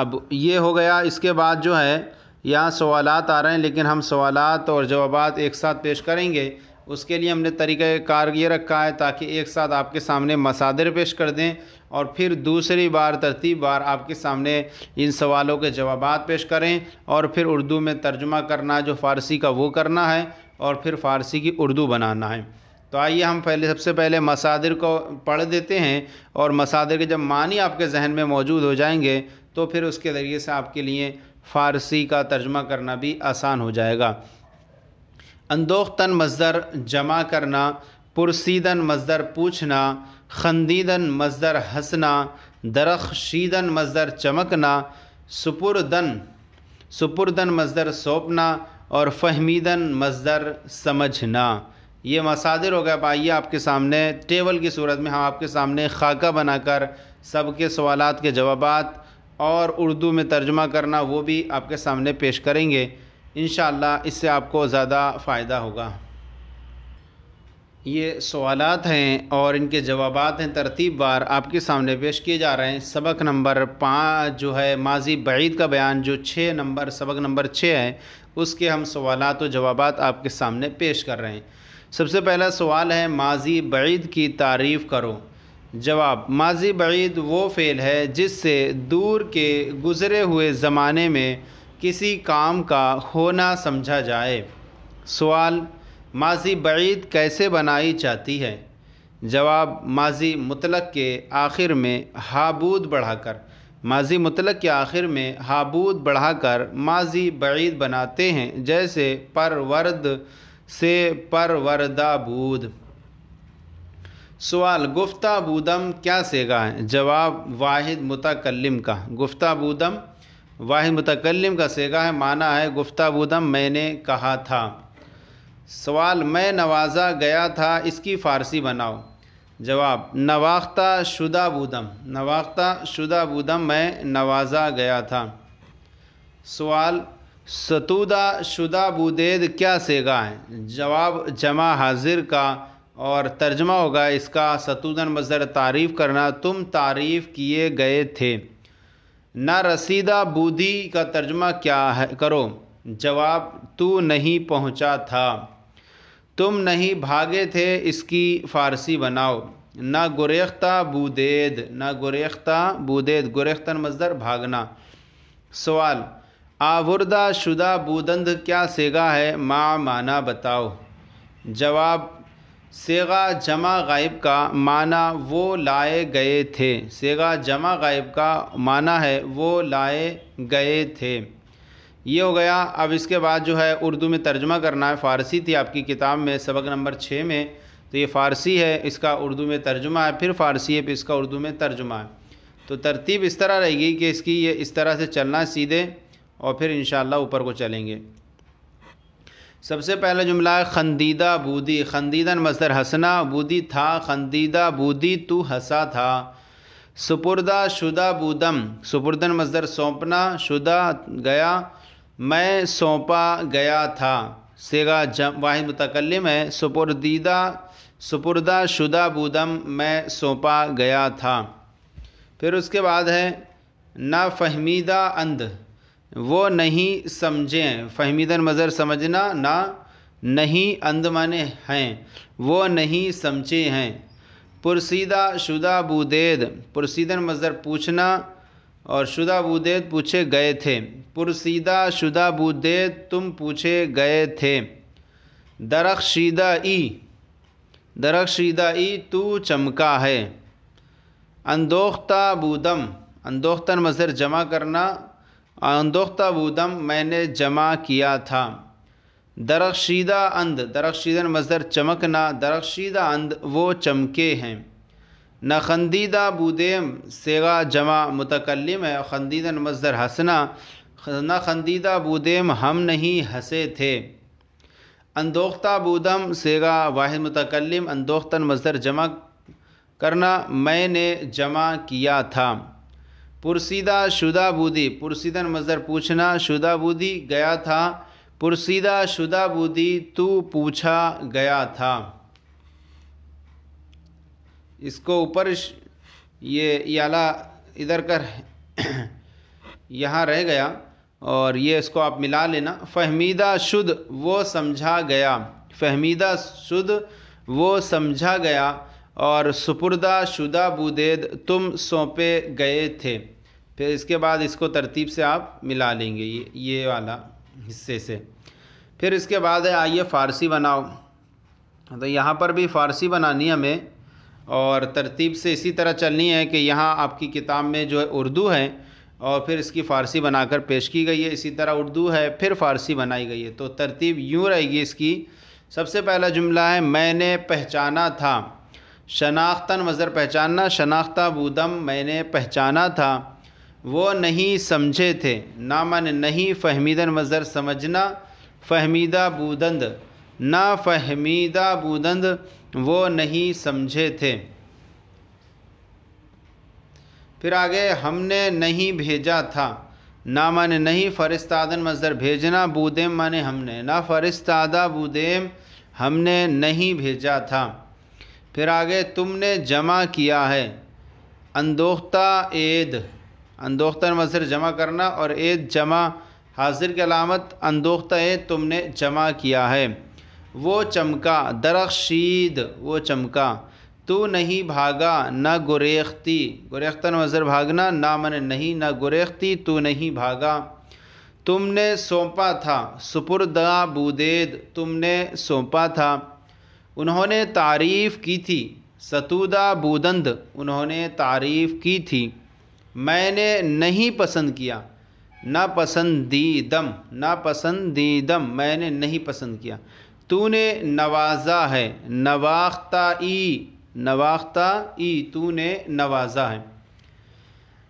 اب یہ ہو گیا. اس کے بعد جو ہے یہاں سوالات آ رہے ہیں، لیکن ہم سوالات اور جوابات ایک ساتھ پیش کریں گے. اس کے لیے ہم نے طریقہ کار یہ رکھا ہے تاکہ ایک ساتھ آپ کے سامنے مصادر پیش کر دیں اور پھر دوسری بار ترتیب بار آپ کے سامنے ان سوالوں کے جوابات پیش کریں اور پھر اردو میں ترجمہ کرنا جو فارسی کا وہ کرنا ہے اور پھر فارسی کی اردو بنانا ہے. تو آئیے ہم سب سے پہلے مصادر کو پڑھ دیتے ہیں، اور مصادر کے جب معنی آپ کے ذہن میں موجود ہو جائیں گے تو پھر اس کے ذریعے سے آپ کے لیے فارسی کا ترجمہ کرنا بھی آسان ہو جائے گا. اندوختن مصدر جمع کرنا، پرسیدن مصدر پوچھنا، خندیدن مصدر ہنسنا، درخشیدن مصدر چمکنا، سپردن مصدر سونپنا، اور فہمیدن مصدر سمجھنا. یہ مصادر ہو گیا. اب آئیے آپ کے سامنے ٹیبل کی صورت میں ہم آپ کے سامنے خاکہ بنا کر سب کے سوالات کے جوابات اور اردو میں ترجمہ کرنا وہ بھی آپ کے سامنے پیش کریں گے. انشاءاللہ اس سے آپ کو زیادہ فائدہ ہوگا. یہ سوالات ہیں اور ان کے جوابات ہیں ترتیب بار آپ کے سامنے پیش کیے جا رہے ہیں. سبق نمبر 5 جو ہے ماضی بعید کا بیان، جو سبق نمبر 6 ہے، اس کے ہم سوالات و جوابات آپ کے سامنے پیش کر رہے ہیں. سب سے پہلا سوال ہے ماضی بعید کی تعریف کرو. جواب: ماضی بعید وہ فعل ہے جس سے دور کے گزرے ہوئے زمانے میں کسی کام کا ہونا سمجھا جائے. سوال: ماضی بعید کیسے بنائی جاتی ہے؟ جواب: ماضی مطلق کے آخر میں ہابود بڑھا کر بڑھا کر ماضی بعید بناتے ہیں، جیسے پرورد سے پروردہ بود. سوال: گفتہ بودم کیا صیغہ ہے؟ جواب: واحد متکلم کا. گفتہ بودم واحد متکلم کا صیغہ ہے. معنی ہے گفتہ بودم میں نے کہا تھا. سوال: میں نوازا گیا تھا، اس کی فارسی بناؤ. جواب: نواختہ شدہ بودم میں نوازا گیا تھا. سوال: ستودہ شدہ بودید کیا صیغہ ہے؟ جواب: جمع حاضر کا، اور ترجمہ ہوگا اس کا ستودن مصدر تعریف کرنا، تم تعریف کیے گئے تھے. نہ رسیدہ بودی کا ترجمہ کیا ہے کرو. جواب: تو نہیں پہنچا تھا. تم نہیں بھاگے تھے، اس کی فارسی بناؤ. نہ گریختہ بودید گریختن مصدر بھاگنا. سوال: آوردہ شدہ بودند کیا صیغہ ہے؟ معنی بتاؤ. جواب: صیغہ جمع غائب کا، معنی وہ لائے گئے تھے. صیغہ جمع غائب کا معنی ہے وہ لائے گئے تھے. یہ ہو گیا. اب اس کے بعد جو ہے اردو میں ترجمہ کرنا ہے. فارسی تھی آپ کی کتاب میں سبق نمبر 6 میں، تو یہ فارسی ہے، اس کا اردو میں ترجمہ ہے، پھر فارسی ہے، پھر اس کا اردو میں ترجمہ ہے. تو ترتیب اس طرح رہے گی کہ اس کی یہ اس طرح سے چلنا ہے سیدھے، اور پھر انشاءاللہ اوپر کو چلیں گے. سب سے پہلا جملہ ہے خندیدہ بودی. خندیدن مصدر ہنسنا، بودی تھا، خندیدہ بودی تو ہنسا تھا. سپردہ شدہ بودم، سپردن مصدر سونپنا، شدہ گیا، میں سونپا گیا تھا. صیغہ واحد متکلم ہے. سپردہ شدہ بودم میں سونپا گیا تھا. پھر اس کے بعد ہے نہ فہمیدہ اند، وہ نہیں سمجھیں. فہمیدن مصدر سمجھنا، نہ نہیں، اند مانے ہیں، وہ نہیں سمجھے ہیں. پرسیدہ شدہ بودید، پرسیدن مصدر پوچھنا، اور شدہ بودید پوچھے گئے تھے. پرسیدہ شدہ بودید تم پوچھے گئے تھے. درخشیدہ ای تو چمکا ہے. اندوختہ بودم، اندوختن مصدر جمع کرنا، اندوختہ بودم میں نے جمع کیا تھا. درخشیدہ اند، درخشیدن مصدر چمکنا، درخشیدہ اند وہ چمکے ہیں. نہ خندیدہ بودیم صیغہ جمع متکلم ہے، خندیدن مصدر ہنسنا، نہ خندیدہ بودیم ہم نہیں ہنسے تھے. اندوختہ بودم صیغہ واحد متکلم، اندوختن مصدر جمع کرنا، میں نے جمع کیا تھا. پرسیدہ شدہ بودی، پرسیدن مصدر پوچھنا، شدہ بودی گیا تھا. پرسیدہ شدہ بودی تو پوچھا گیا تھا. اس کو اوپر یہ اعلیٰ ادھر کر یہاں رہ گیا اور یہ اس کو آپ ملا لینا. فہمیدہ شد وہ سمجھا گیا، فہمیدہ شد وہ سمجھا گیا، اور سپردہ شدہ بودید تم سونپے گئے تھے. پھر اس کے بعد اس کو ترتیب سے آپ ملا لیں گے یہ والا حصے سے. پھر اس کے بعد ہے آئیے فارسی بناؤ. تو یہاں پر بھی فارسی بنانی ہمیں، اور ترتیب سے اسی طرح چلنی ہے کہ یہاں آپ کی کتاب میں جو ہے اردو ہے اور پھر اس کی فارسی بنا کر پیش کی گئی ہے. اسی طرح اردو ہے پھر فارسی بنائی گئی ہے. تو ترتیب یوں رہے گی اس کی. سب سے پہلا جملہ ہے میں نے پہچانا تھا. شناختن مصدر پہچاننا، شناختہ بودم میں نے پہچانا تھا. وہ نہیں سمجھے تھے، نہ من نہیں، فہمیدن مصدر سمجھنا، فہمیدہ بودند نہ فہمیدہ بودند وہ نہیں سمجھے تھے. پھر آگے ہم نے نہیں بھیجا تھا، نہ مانے نہیں، فرستادن مصدر بھیجنا، بودیم مانے ہم نے، نہ فرستادہ بودیم ہم نے نہیں بھیجا تھا. پھر آگے تم نے جمع کیا ہے. اندوختہ عید، اندوختہ مصدر جمع کرنا اور عید جمع حاضر کی علامت، اندوختہ عید تم نے جمع کیا ہے. وہ چمکا، درخشید وہ چمکا. تو نہیں بھاگا، نہ گریختی، گریختن مصدر بھاگنا، نہ من نہیں، نہ گریختی تو نہیں بھاگا. تم نے سونپا تھا، سپردہ بودید تم نے سونپا تھا. انہوں نے تعریف کی تھی، ستودہ بودند انہوں نے تعریف کی تھی. میں نے نہیں پسند کیا، ناپسندیدم، ناپسندیدم میں نے نہیں پسند کیا. تو نے نوازا ہے، نواختہ ای، نواختہ ای تو نے نوازا ہے.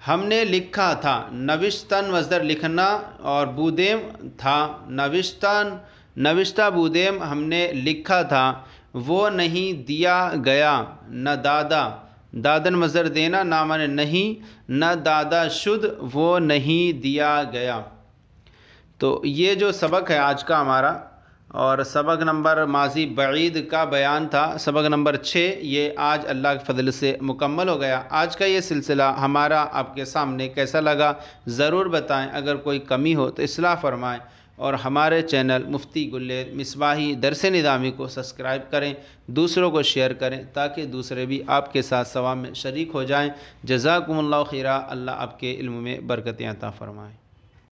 ہم نے لکھا تھا، نوشتن مصدر لکھنا اور بودیم تھا، نوشتن نوشتہ بودیم ہم نے لکھا تھا. وہ نہیں دیا گیا، نہ دادا، دادن مصدر دینا، نہ مانے نہیں، نہ دادا شد وہ نہیں دیا گیا. تو یہ جو سبق ہے آج کا ہمارا، اور سبق نمبر ماضی بعید کا بیان تھا، سبق نمبر 6 یہ آج اللہ کے فضل سے مکمل ہو گیا. آج کا یہ سلسلہ ہمارا آپ کے سامنے کیسا لگا ضرور بتائیں. اگر کوئی کمی ہو تو اصلاح فرمائیں، اور ہمارے چینل مفتی گلید مصباحی درس نظامی کو سبسکرائب کریں، دوسروں کو شیئر کریں تاکہ دوسرے بھی آپ کے ساتھ ثواب میں شریک ہو جائیں. جزاکم اللہ خیرہ. اللہ آپ کے علم میں برکتیں عطا فرمائے.